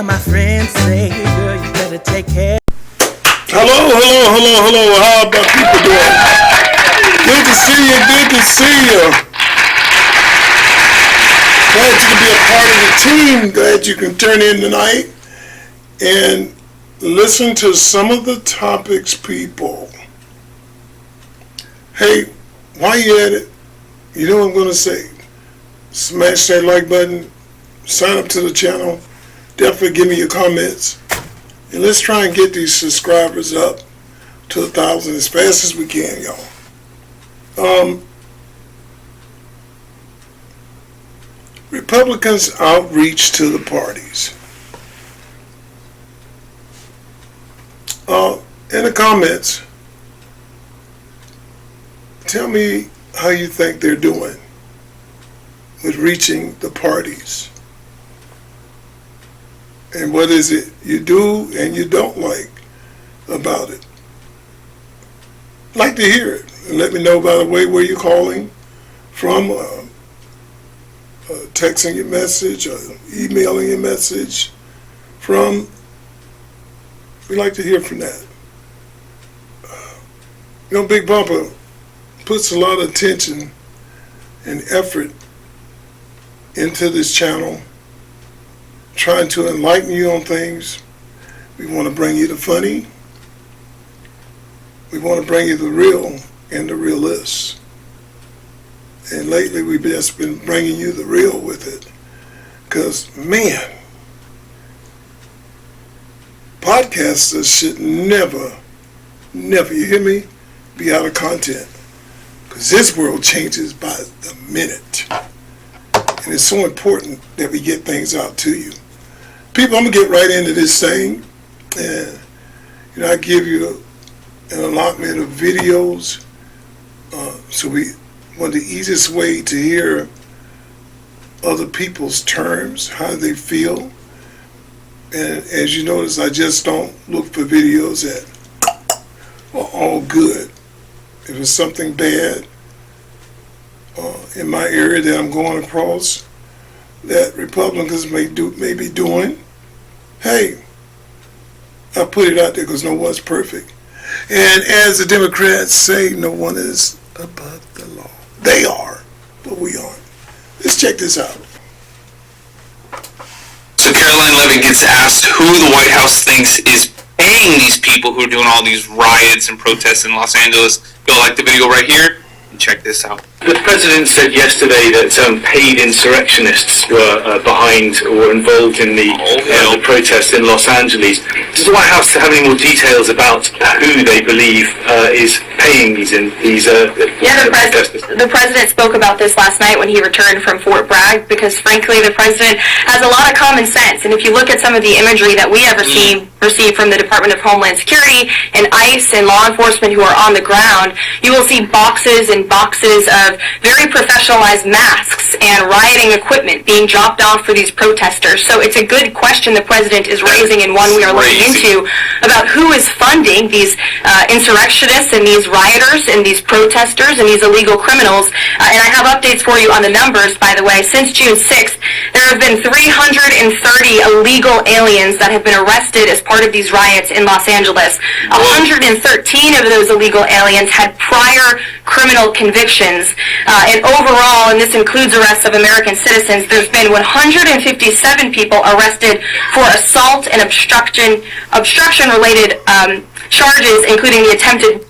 my friends say, girl, you better take care. Hello. How about people doing? Good to see you. Glad you can be a part of the team. Glad you can turn in tonight and listen to some of the topics, people. Hey, while you at it, you know what I'm going to say. Smash that like button. Sign up to the channel. Definitely give me your comments. And let's try and get these subscribers up to 1,000 as fast as we can, y'all. Republicans' outreach to the parties. In the comments, tell me how you think they're doing with reaching the parties. And what is it you do and you don't like about it? I'd like to hear it. And let me know, by the way, where you're calling from, texting your message or emailing your message from. We'd like to hear from that. Big Papa puts a lot of attention and effort into this channel, trying to enlighten you on things. We want to bring you the funny. We want to bring you the real and the realists. And lately we've just been bringing you the real with it. Because, man, podcasters should never, you hear me, be out of content. Because this world changes by the minute. And it's so important that we get things out to you. People, I'm going to get right into this thing. And, I give you an allotment of videos. One of the easiest way to hear other people's terms, how they feel. And as you notice, I just don't look for videos that are all good. If it's something bad in my area that I'm going across that Republicans may be doing, hey, I put it out there because no one's perfect. And as the Democrats say, no one is above the law. They are, but we aren't. Let's check this out. So Caroline Levitt gets asked who the White House thinks is paying these people who are doing all these riots and protests in Los Angeles. You'll like the video right here and check this out. The president said yesterday that paid insurrectionists were involved in the protests in Los Angeles. Does the White House have any more details about who they believe is paying these protesters? The president spoke about this last night when he returned from Fort Bragg, because frankly the president has a lot of common sense. And if you look at some of the imagery that we have received from the Department of Homeland Security and ICE and law enforcement who are on the ground, you will see boxes and boxes of very professionalized masks and rioting equipment being dropped off for these protesters. So it's a good question the president is raising, and one we are looking into, about who is funding these insurrectionists and these rioters and these protesters and these illegal criminals. And I have updates for you on the numbers, by the way. Since June 6th, there have been 330 illegal aliens that have been arrested as part of these riots in Los Angeles. 113 of those illegal aliens had prior criminal convictions. And overall, and this includes arrests of American citizens, there's been 157 people arrested for assault and obstruction-related charges, including the attempted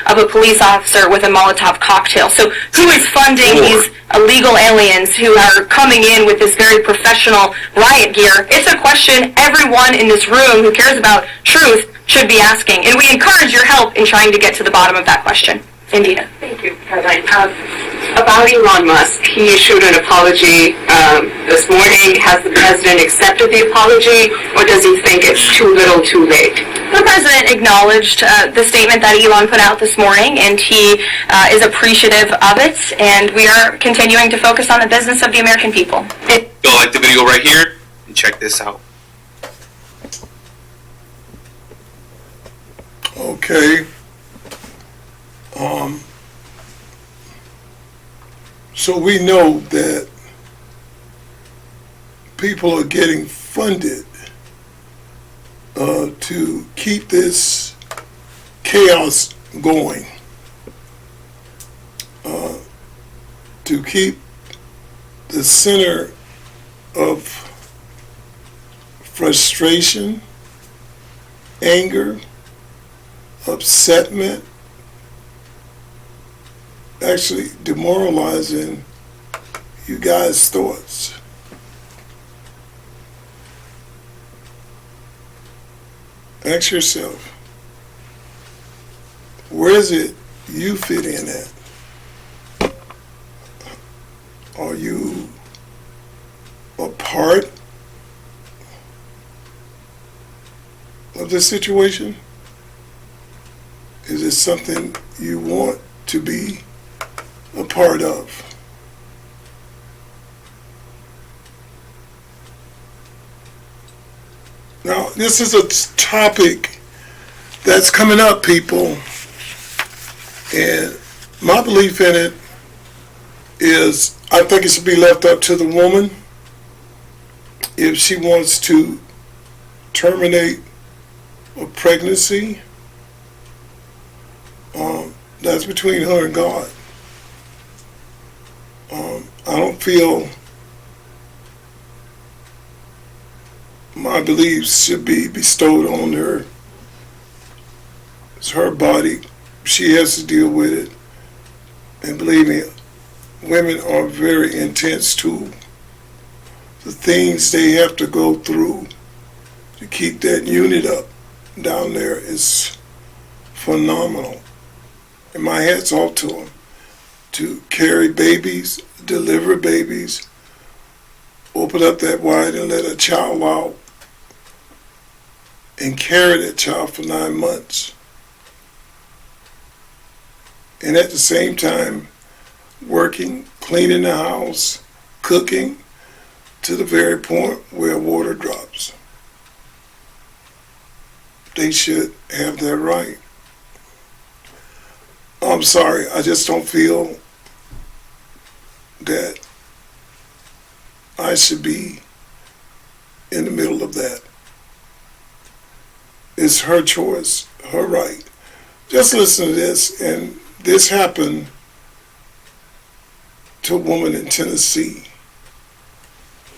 of a police officer with a Molotov cocktail. So who is funding these illegal aliens who are coming in with this very professional riot gear? It's a question everyone in this room who cares about truth should be asking. And we encourage your help in trying to get to the bottom of that question. Indina. Thank you, Caroline. About Elon Musk, he issued an apology this morning. Has the president accepted the apology, or does he think it's too little, too late? The president acknowledged the statement that Elon put out this morning, and he is appreciative of it, and we are continuing to focus on the business of the American people. You'll like the video right here, and check this out. Okay. So we know that people are getting funded to keep this chaos going, to keep the center of frustration, anger, upsetment, actually demoralizing you guys' thoughts. Ask yourself, where is it you fit in at? Are you a part of the situation? Is it something you want to be a part of? Now, this is a topic that's coming up, people, and my belief in it is I think it should be left up to the woman if she wants to terminate a pregnancy. That's between her and God. I don't feel my beliefs should be bestowed on her. It's her body. She has to deal with it. And believe me, women are very intense too. The things they have to go through to keep that unit up down there is phenomenal. And my hat's off to them. To carry babies, deliver babies, open up that wide and let a child out, and carry that child for 9 months. And at the same time, working, cleaning the house, cooking, to the very point where water drops. They should have that right. I'm sorry, I just don't feel that I should be in the middle of that. It's her choice, her right. Just listen to this, and this happened to a woman in Tennessee.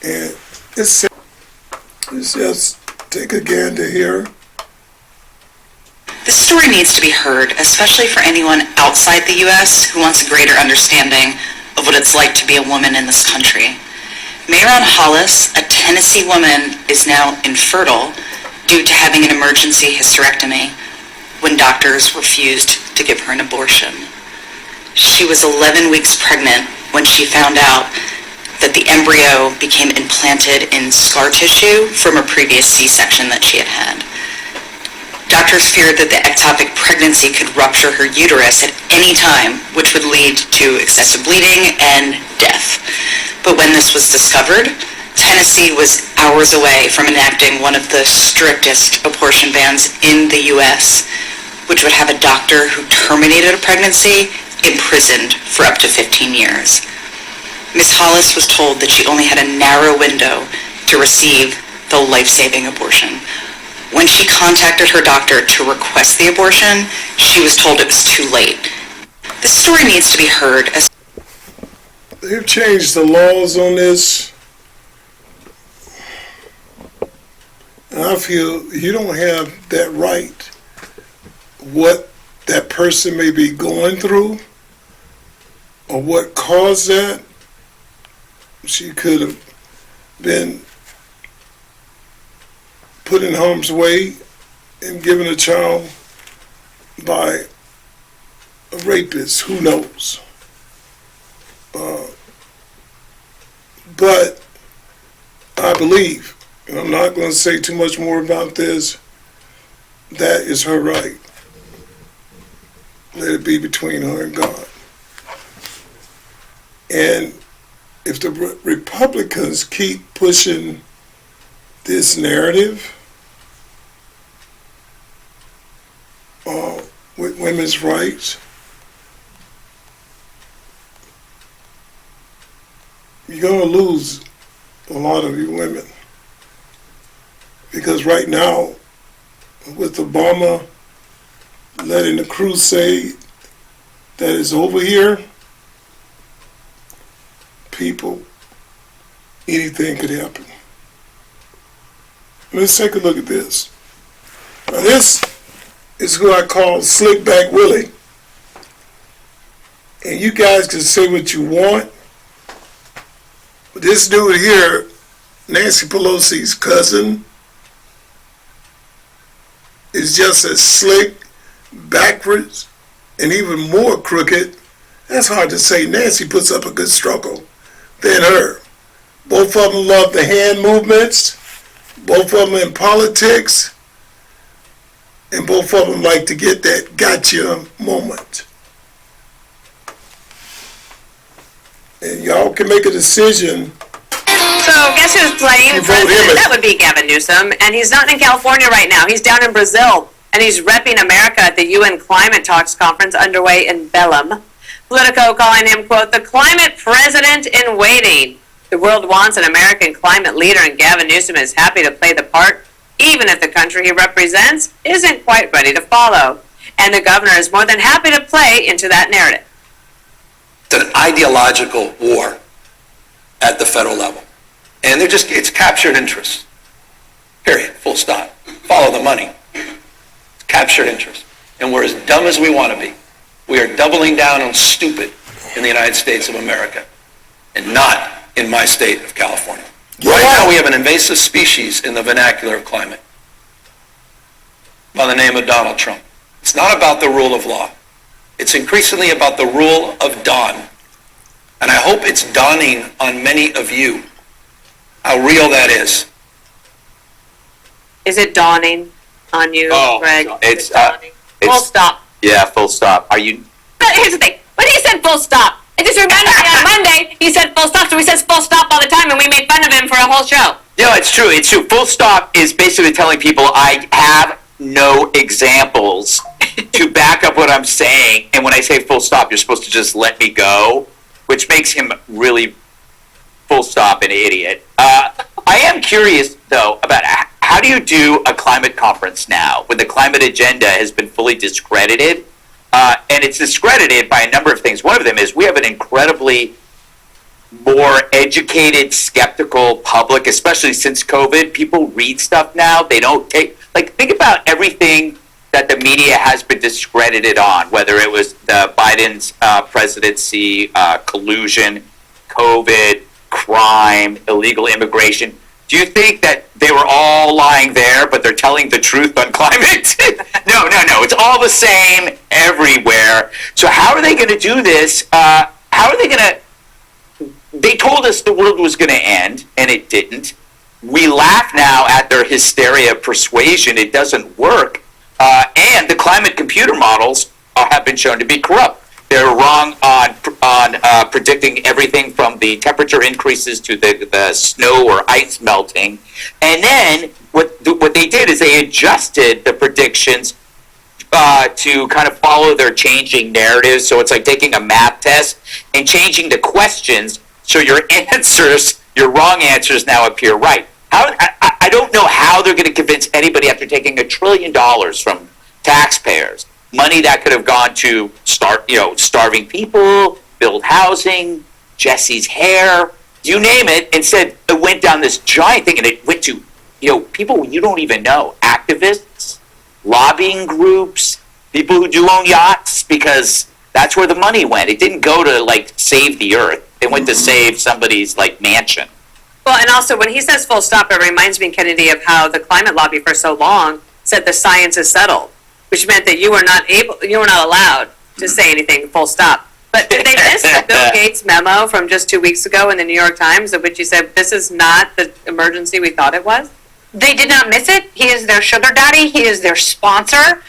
And it's just take a gander here. This story needs to be heard, especially for anyone outside the U.S. who wants a greater understanding of what it's like to be a woman in this country. Mayron Hollis, a Tennessee woman, is now infertile due to having an emergency hysterectomy when doctors refused to give her an abortion. She was 11 weeks pregnant when she found out that the embryo became implanted in scar tissue from a previous C-section that she had had. Doctors feared that the ectopic pregnancy could rupture her uterus at any time, which would lead to excessive bleeding and death. But when this was discovered, Tennessee was hours away from enacting one of the strictest abortion bans in the U.S., which would have a doctor who terminated a pregnancy imprisoned for up to 15 years. Ms. Hollis was told that she only had a narrow window to receive the life-saving abortion. When she contacted her doctor to request the abortion, she was told it was too late. This story needs to be heard. They've changed the laws on this. And I feel you don't have that right. What that person may be going through or what caused that, she could have been put in harm's way and given a child by a rapist, who knows. But I believe, and I'm not going to say too much more about this, that is her right. Let it be between her and God. And if the Republicans keep pushing this narrative with women's rights, you're going to lose a lot of you women. Because right now, with Obama letting the crusade that is over here, people, anything could happen. Let's take a look at this. Now this is who I call Slickback Willie. And you guys can say what you want, but this dude here, Nancy Pelosi's cousin, is just as slick, backwards, and even more crooked. That's hard to say. Nancy puts up a good struggle than her. Both of them love the hand movements. Both of them in politics. And both of them like to get that gotcha moment. And y'all can make a decision. So guess who's playing president? That would be Gavin Newsom, and he's not in California right now. He's down in Brazil, and he's repping America at the UN Climate Talks conference underway in Belém. Politico calling him, quote, the climate president in waiting. The world wants an American climate leader, and Gavin Newsom is happy to play the part, even if the country he represents isn't quite ready to follow. And the governor is more than happy to play into that narrative. It's an ideological war at the federal level. And it's captured interest. Period. Full stop. Follow the money. It's captured interest. And we're as dumb as we want to be. We are doubling down on stupid in the United States of America and not in my state of California. Right now we have an invasive species in the vernacular of climate by the name of Donald Trump. It's not about the rule of law. It's increasingly about the rule of dawn. And I hope it's dawning on many of you how real that is. Is it dawning on you, Greg? It's full stop. Yeah, full stop. Are you? Here's the thing. When he said full stop, it just reminded me on Monday he said full stop, so he says full stop all the time, and we made fun of him for a whole show. No, it's true. It's true. Full stop is basically telling people I have no examples to back up what I'm saying. And when I say full stop, you're supposed to just let me go, which makes him really full stop an idiot. I am curious, though, about how do you do a climate conference now when the climate agenda has been fully discredited? And it's discredited by a number of things. One of them is we have an incredibly more educated, skeptical public, especially since COVID. People read stuff now. They don't take, think about everything that the media has been discredited on, whether it was the Biden's presidency, collusion, COVID, crime, illegal immigration. Do you think that they were all lying there, but they're telling the truth on climate? No. It's all the same everywhere. So how are they going to do this? How are they going to... They told us the world was going to end, and it didn't. We laugh now at their hysteria of persuasion. It doesn't work. And the climate computer models have been shown to be corrupt. They're wrong on predicting everything from the temperature increases to the snow or ice melting. And then what they did is they adjusted the predictions to kind of follow their changing narratives. So it's like taking a math test and changing the questions so your answers, your wrong answers now appear right. I don't know how they're going to convince anybody after taking $1 trillion from taxpayers, money that could have gone to starving people, build housing, Jesse's hair, you name it. Instead, it went down this giant thing, and it went to people you don't even know, activists, lobbying groups, people who do own yachts, because that's where the money went. It didn't go to save the earth. It went to save somebody's mansion. Well, and also when he says full stop, it reminds me, Kennedy, of how the climate lobby for so long said the science is settled, which meant that you were not allowed to say anything full stop. But did they miss the Bill Gates memo from just 2 weeks ago in the New York Times, of which he said this is not the emergency we thought it was? They did not miss it. He is their sugar daddy. He is their sponsor.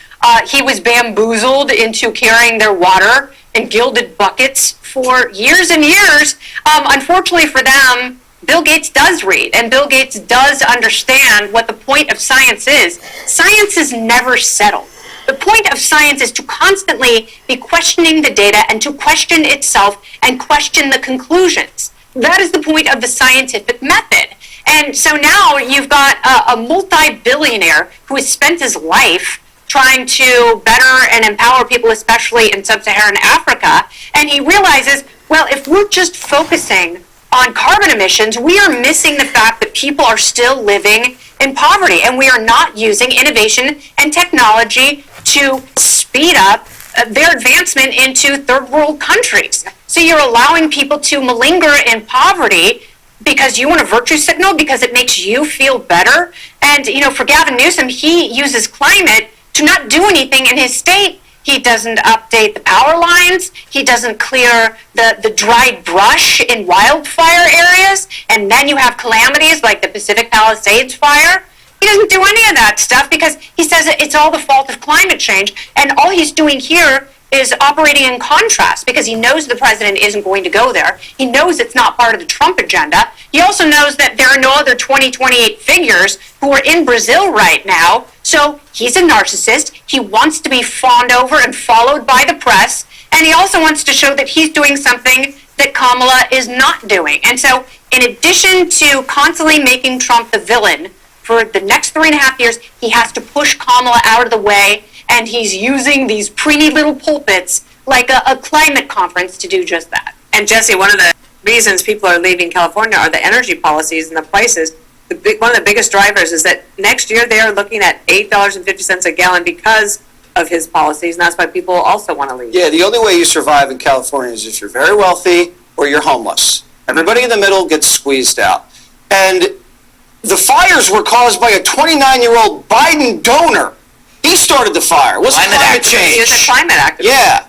He was bamboozled into carrying their water in gilded buckets for years and years. Unfortunately for them, Bill Gates does read, and Bill Gates does understand what the point of science is. Science is never settled. The point of science is to constantly be questioning the data and to question itself and question the conclusions. That is the point of the scientific method. And so now you've got a multi-billionaire who has spent his life trying to better and empower people, especially in sub-Saharan Africa. And he realizes, well, if we're just focusing on carbon emissions, we are missing the fact that people are still living in poverty, and we are not using innovation and technology to speed up their advancement into third world countries. So you're allowing people to malinger in poverty because you want a virtue signal, because it makes you feel better. And, for Gavin Newsom, he uses climate to not do anything in his state. He doesn't update the power lines. He doesn't clear the dried brush in wildfire areas. And then you have calamities like the Pacific Palisades fire. He doesn't do any of that stuff because he says it's all the fault of climate change. And all he's doing here is operating in contrast because he knows the president isn't going to go there. He knows it's not part of the Trump agenda. He also knows that there are no other 2028 figures who are in Brazil right now. So he's a narcissist. He wants to be fawned over and followed by the press. And he also wants to show that he's doing something that Kamala is not doing. And so in addition to constantly making Trump the villain for the next 3.5 years, he has to push Kamala out of the way. And he's using these preeny little pulpits like a climate conference to do just that. And Jesse, one of the reasons people are leaving California are the energy policies and the prices. One of the biggest drivers is that next year they are looking at $8.50 a gallon because of his policies, and that's why people also want to leave. Yeah, the only way you survive in California is if you're very wealthy or you're homeless. Everybody in the middle gets squeezed out. And the fires were caused by a 29-year-old Biden donor. He started the fire. It wasn't climate change. He was a climate activist. Yeah.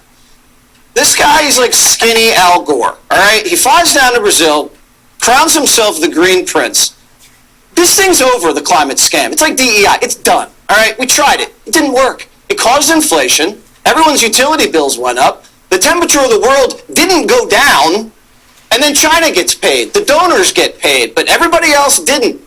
This guy is like skinny Al Gore, all right? He flies down to Brazil, crowns himself the Green Prince. This thing's over, the climate scam. It's like DEI. It's done, all right? We tried it. It didn't work. It caused inflation. Everyone's utility bills went up. The temperature of the world didn't go down. And then China gets paid. The donors get paid, but everybody else didn't.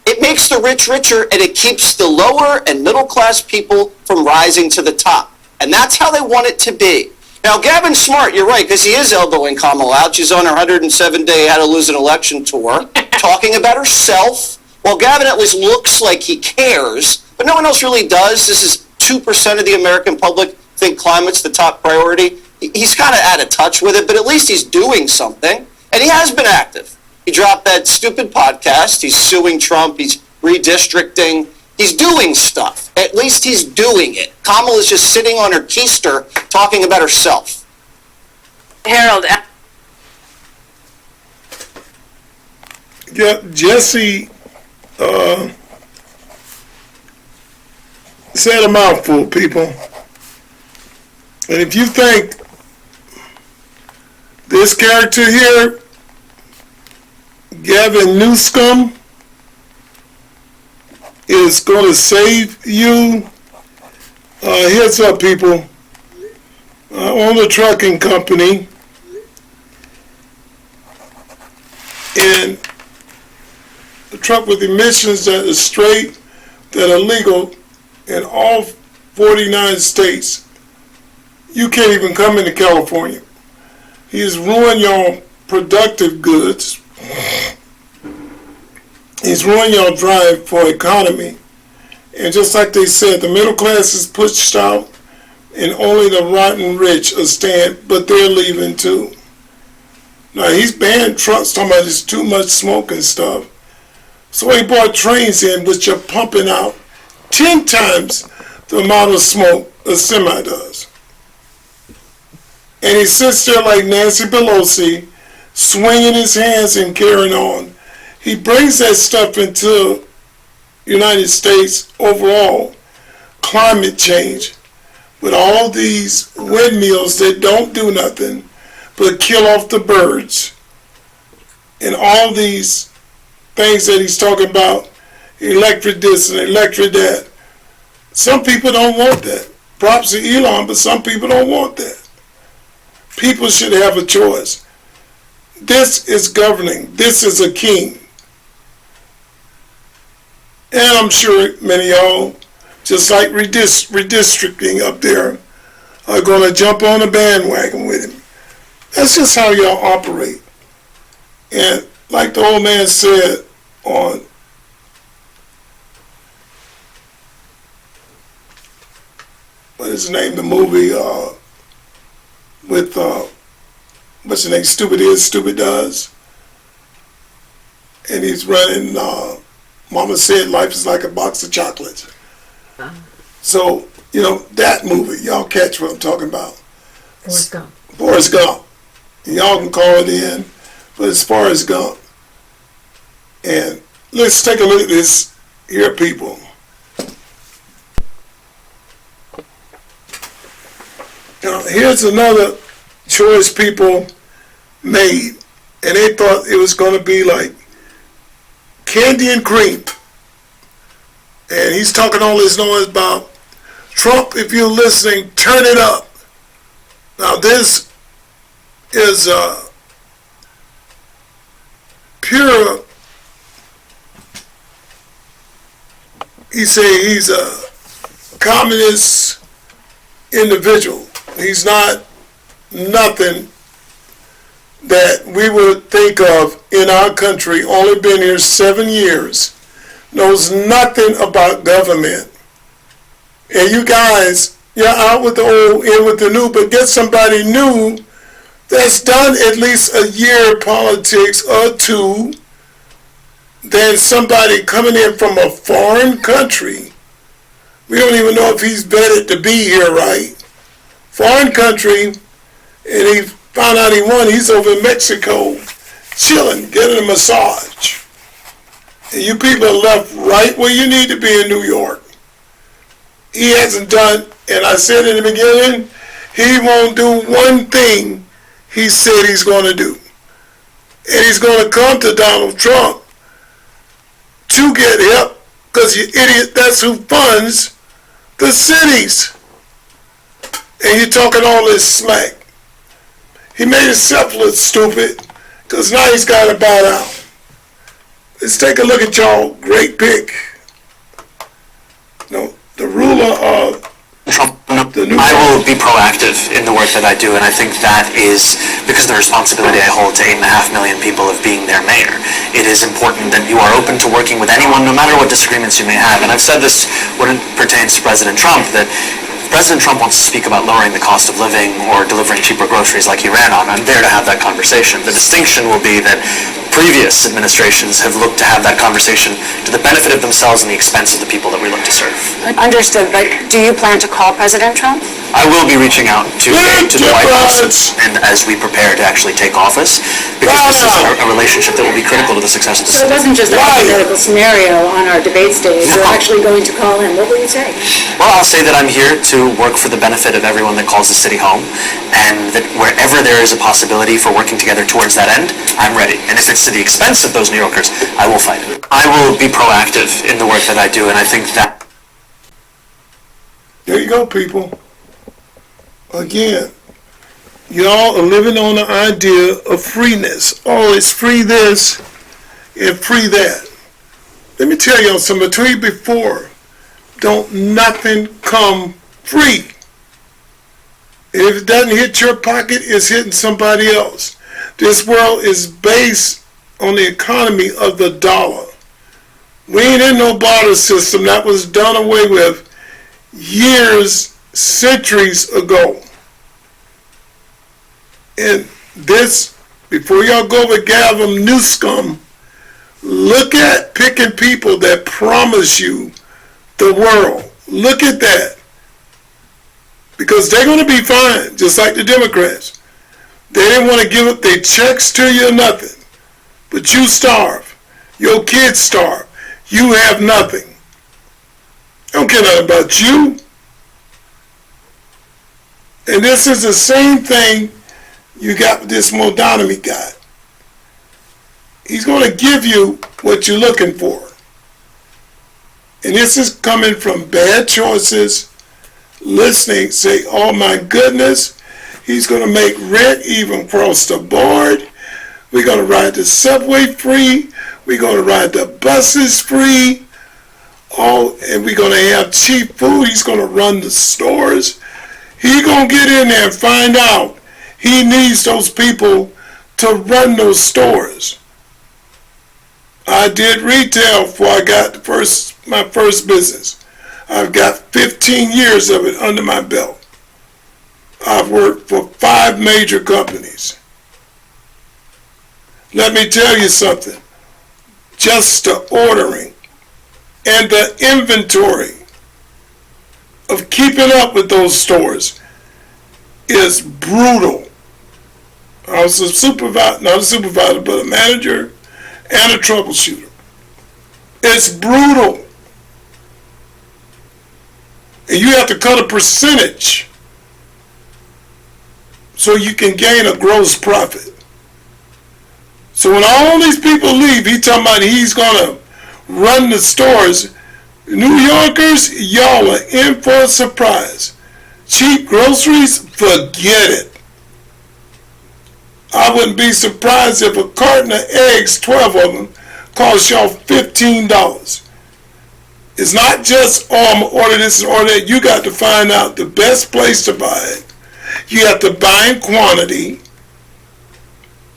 It makes the rich richer, and it keeps the lower and middle class people from rising to the top. And that's how they want it to be. Now, Gavin's smart, you're right, because he is elbowing Kamala out. She's on her 107-day How to Lose an Election tour, talking about herself. Well, Gavin at least looks like he cares, but no one else really does. This is 2% of the American public think climate's the top priority. He's kind of out of touch with it, but at least he's doing something. And he has been active. He dropped that stupid podcast. He's suing Trump. He's redistricting. He's doing stuff. At least he's doing it. Kamala's just sitting on her keister talking about herself. Harold. Yeah, Jesse said a mouthful, people. And if you think this character here, Gavin Newsom, is going to save you, here's up, people. I own a trucking company, and a truck with emissions that are straight, that are legal in all 49 states. You can't even come into California. He's ruined your productive goods. He's ruined your drive for economy. And just like they said, the middle class is pushed out and only the rotten rich are staying, but they're leaving too. Now he's banned trucks, talking about there's too much smoke and stuff. So he brought trains in which are pumping out 10 times the amount of smoke a semi does. And he sits there like Nancy Pelosi, swinging his hands and carrying on. He brings that stuff into United States overall, climate change, with all these windmills that don't do nothing but kill off the birds, and all these things that he's talking about, electric this and electric that. Some people don't want that. Props to Elon, but some people don't want that. People should have a choice. This is governing. This is a king. And I'm sure many of y'all, just like redistricting up there, are going to jump on a bandwagon with him. That's just how y'all operate. And like the old man said on what is the name of the movie with what's the name? Stupid Is, Stupid Does. And he's running Mama Said Life is Like a Box of Chocolates. So, you know, that movie, y'all catch what I'm talking about. Forrest Gump. Forrest Gump. Y'all can call it in, but it's Forrest Gump. And let's take a look at this here, people. Now, here's another choice people made, and they thought it was going to be like candy and cream. And he's talking all this noise about Trump. If you're listening, turn it up. Now, this is pure. He say he's a communist individual. He's not nothing that we would think of in our country. Only been here 7 years. Knows nothing about government. And you guys, you're out with the old, in with the new, but get somebody new that's done at least a year politics or two than somebody coming in from a foreign country. We don't even know if he's vetted to be here, right? Foreign country, and he found out he won. He's over in Mexico, chilling, getting a massage. And you people are left right where you need to be in New York. He hasn't done, and I said in the beginning, he won't do one thing he said he's going to do. And he's going to come to Donald Trump to get help, because you idiot, that's who funds the cities. And you're talking all this smack. He made himself look stupid, because now he's got to bow down. Let's take a look at y'all great pick. No, the ruler of Trump, the new I will be proactive in the work that I do, and I think that is because of the responsibility I hold to 8.5 million people of being their mayor. It is important that you are open to working with anyone, no matter what disagreements you may have. And I've said this when it pertains to President Trump, that if President Trump wants to speak about lowering the cost of living or delivering cheaper groceries like he ran on, I'm there to have that conversation. The distinction will be that previous administrations have looked to have that conversation to the benefit of themselves and the expense of the people that we look to serve. Understood, but do you plan to call President Trump? I will be reaching out to the White House and as we prepare to actually take office, because this is a relationship that will be critical to the success of the So it city. wasn't just a hypothetical scenario on our debate stage. You're actually going to call him. What will you say? Well, I'll say that I'm here to work for the benefit of everyone that calls the city home, and that wherever there is a possibility for working together towards that end, I'm ready. And if it's to the expense of those New Yorkers, I will fight it. I will be proactive in the work that I do, and I think that... There you go, people. Again, y'all are living on the idea of freeness. Oh, it's free this and free that. Let me tell y'all something. Between before, don't nothing come free. And if it doesn't hit your pocket, it's hitting somebody else. This world is based on the economy of the dollar. We ain't in no barter system. That was done away with years, centuries ago. And this, before y'all go with Gavin Newsome, look at picking people that promise you the world. Look at that. Because they're going to be fine, just like the Democrats. They didn't want to give up their checks to you or nothing. But you starve. Your kids starve. You have nothing. I don't care nothing about you. And this is the same thing you got with this Modonamy guy. He's going to give you what you're looking for. And this is coming from bad choices. Listening, say, oh my goodness, he's going to make rent even across the board. We're going to ride the subway free. We're going to ride the buses free. Oh, and we're going to have cheap food. He's going to run the stores. He's going to get in there and find out he needs those people to run those stores. I did retail before I got my first business. I've got 15 years of it under my belt. I've worked for 5 major companies. Let me tell you something. Just the ordering and the inventory of keeping up with those stores is brutal. I was a supervisor, not a supervisor, but a manager and a troubleshooter. It's brutal. And you have to cut a percentage so you can gain a gross profit. So when all these people leave, he's talking about he's going to run the stores. New Yorkers, y'all are in for a surprise. Cheap groceries, forget it. I wouldn't be surprised if a carton of eggs, 12 of them, cost y'all $15. It's not just, oh, I'm going to order this and order that. You got to find out the best place to buy it. You have to buy in quantity.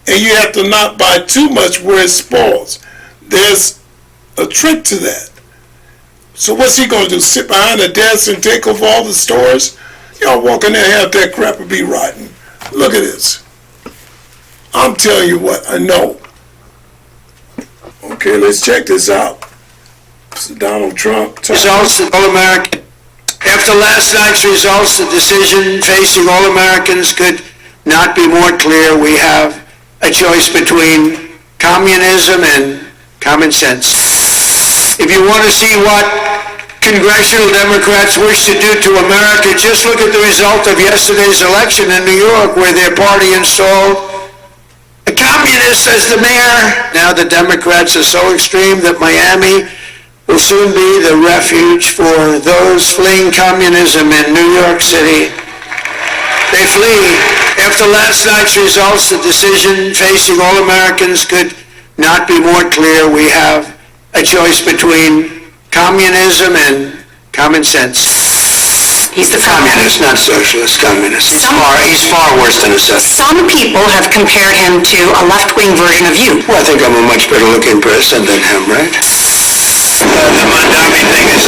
And you have to not buy too much where it spoils. There's a trick to that. So what's he going to do? Sit behind a desk and take over all the stores? Y'all walk in there and have that crap and be rotten. Look at this. I'm telling you what I know. Okay, let's check this out. Mr. Donald Trump. Results that all Americans, after last night's results, the decision facing all Americans could not be more clear. We have a choice between communism and common sense. If you want to see what congressional Democrats wish to do to America, just look at the result of yesterday's election in New York, where their party installed a communist as the mayor. Now the Democrats are so extreme that Miami will soon be the refuge for those fleeing communism in New York City. They flee. After last night's results, the decision facing all Americans could not be more clear. We have a choice between communism and common sense. He's the communist, not socialist, communist. He's far worse than a socialist. Some people have compared him to a left-wing version of you. Well, I think I'm a much better looking person than him, right? The Mondami thing is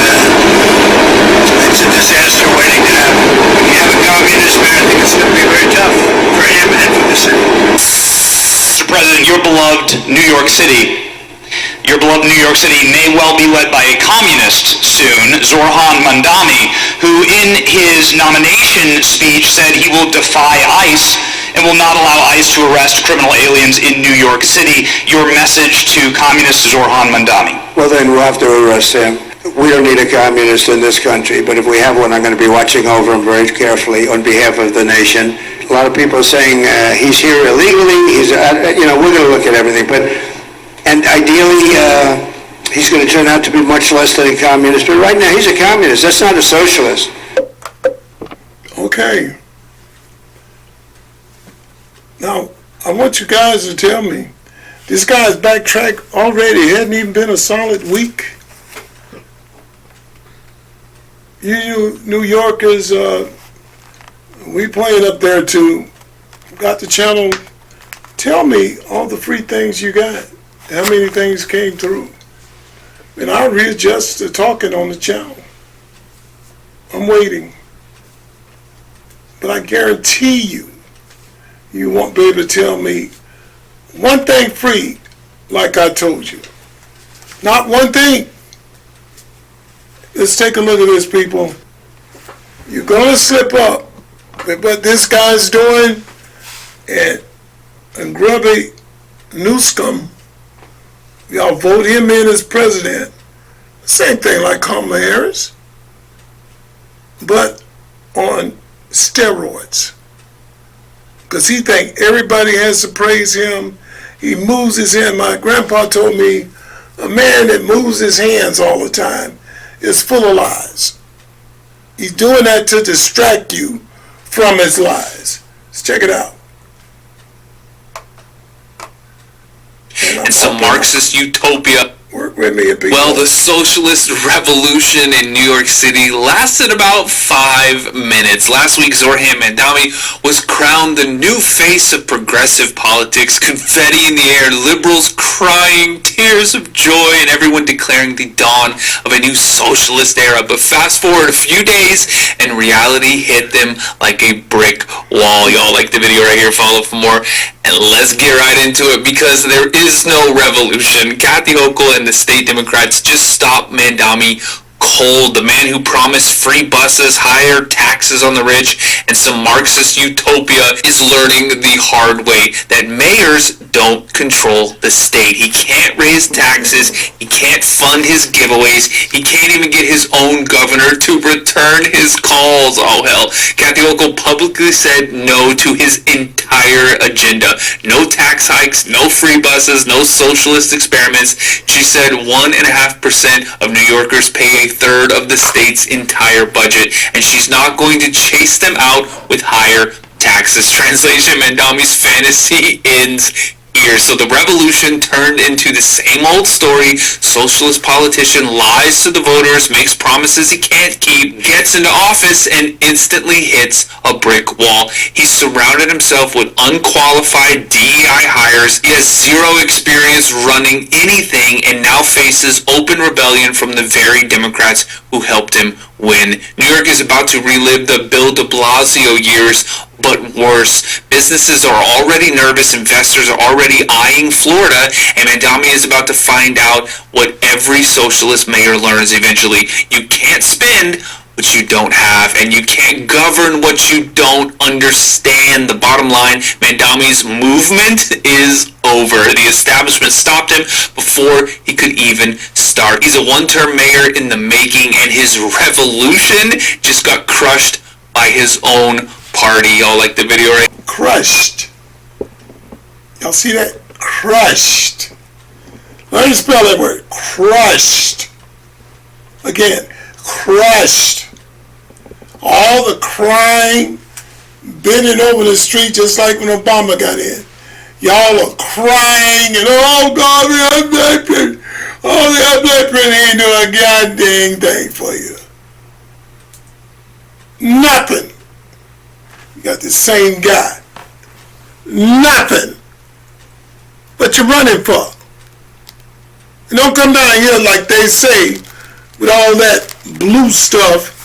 it's a disaster waiting to happen. When you have a communist man, I think it's going to be very tough for him and for the city. Mr. President, your beloved New York City may well be led by a communist soon, Zoran Mandani, who in his nomination speech said he will defy ICE and will not allow ICE to arrest criminal aliens in New York City. Your message to communist Zoran Mandani? Well, then we'll have to arrest him. We don't need a communist in this country, but if we have one, I'm going to be watching over him very carefully on behalf of the nation. A lot of people are saying he's here illegally. We're going to look at everything, and ideally, he's going to turn out to be much less than a communist. But right now, he's a communist. That's not a socialist. Okay. Now, I want you guys to tell me, this guy's backtracked already. It hadn't even been a solid week. You New Yorkers, we playing up there too. Got the channel. Tell me all the free things you got. How many things came through? And I'll readjust to talking on the channel. I'm waiting. But I guarantee you won't be able to tell me one thing free like I told you. Not one thing. Let's take a look at this, people. You're going to slip up with what this guy's doing, and grubby Newsome, y'all vote him in as president. Same thing like Kamala Harris, but on steroids. Because he think everybody has to praise him. He moves his hand. My grandpa told me a man that moves his hands all the time is full of lies. He's doing that to distract you from his lies. Let's check it out. It's a Marxist utopia. Work with me a bit. Well, the socialist revolution in New York City lasted about 5 minutes. Last week, Zoran Mandami was crowned the new face of progressive politics. Confetti in the air, liberals crying, tears of joy, and everyone declaring the dawn of a new socialist era. But fast forward a few days, and reality hit them like a brick wall. Y'all like the video right here, follow for more. And let's get right into it, because there is no revolution. Kathy Hochul and the state Democrats just stopped Mandami cold. The man who promised free buses, higher taxes on the rich, and some Marxist utopia is learning the hard way that mayors don't control the state. He can't raise taxes. He can't fund his giveaways. He can't even get his own governor to return his calls. Oh hell. Kathy Hochul publicly said no to his entire agenda. No tax hikes, no free buses, no socialist experiments. She said 1.5% of New Yorkers pay a third of the state's entire budget, and she's not going to chase them out with higher taxes. Translation, Mandami's fantasy ends here. So the revolution turned into the same old story. Socialist politician lies to the voters, makes promises he can't keep, gets into office, and instantly hits a brick wall. He surrounded himself with unqualified DEI hires. He has zero experience running anything, and now faces open rebellion from the very Democrats who helped him win. New York is about to relive the Bill de Blasio years, but worse. Businesses are already nervous, investors are already eyeing Florida, and Mandami is about to find out what every socialist mayor learns eventually. You can't spend what you don't have, and you can't govern what you don't understand. The bottom line, Mandami's movement is over. The establishment stopped him before he could even start. He's a one-term mayor in the making, and his revolution just got crushed by his own party. Y'all like the video, right? Crushed. Y'all see that? Crushed. Let me spell that word. Crushed. Again, crushed. All the crying, bending over the street just like when Obama got in. Y'all are crying and, oh God, the black president. Oh, the black president ain't doing a goddamn thing for you. Nothing. You got the same guy. Nothing. What you running for? And don't come down here like they say with all that blue stuff,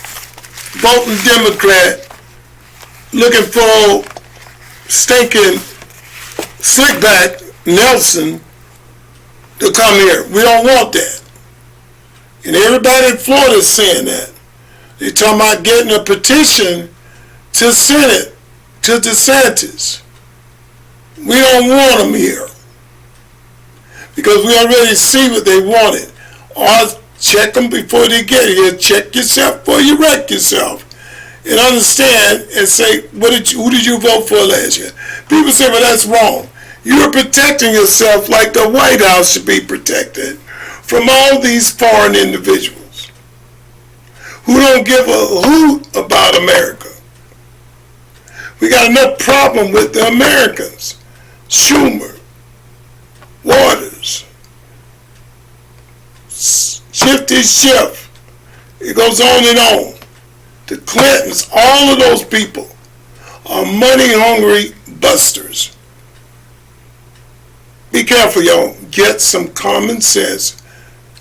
voting Democrat, looking for stinking slickback Nelson to come here. We don't want that. And everybody in Florida is saying that. They're talking about getting a petition to Senate, to DeSantis. We don't want them here. Because we already see what they wanted. Or check them before they get here. Check yourself before you wreck yourself. And understand and say, who did you vote for last year? People say, well, that's wrong. You're protecting yourself like the White House should be protected from all these foreign individuals who don't give a hoot about America. We got enough problem with the Americans. Schumer, Waters, Shifty Schiff. It goes on and on. The Clintons, all of those people are money-hungry busters. Be careful, y'all. Get some common sense.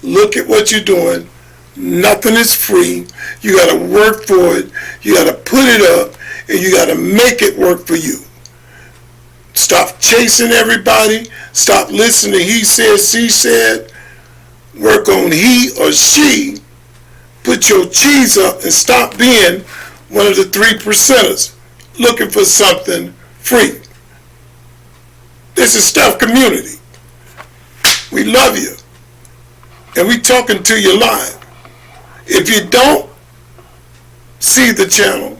Look at what you're doing. Nothing is free. You got to work for it. You got to put it up, and you got to make it work for you. Stop chasing everybody. Stop listening to he said, she said. Work on he or she. Put your cheese up and stop being one of the 3%ers looking for something free. This is Stuff Community. We love you. And we talking to you live. If you don't see the channel,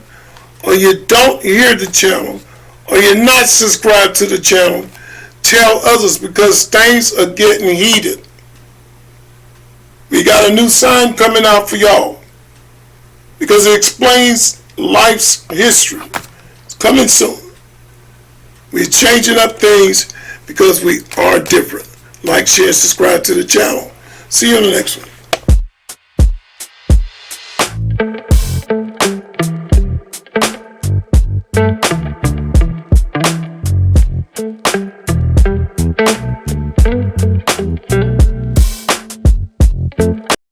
or you don't hear the channel, or you're not subscribed to the channel, tell others, because things are getting heated. We got a new sign coming out for y'all because it explains life's history. It's coming soon. We're changing up things because we are different. Like, share, subscribe to the channel See you on the next one.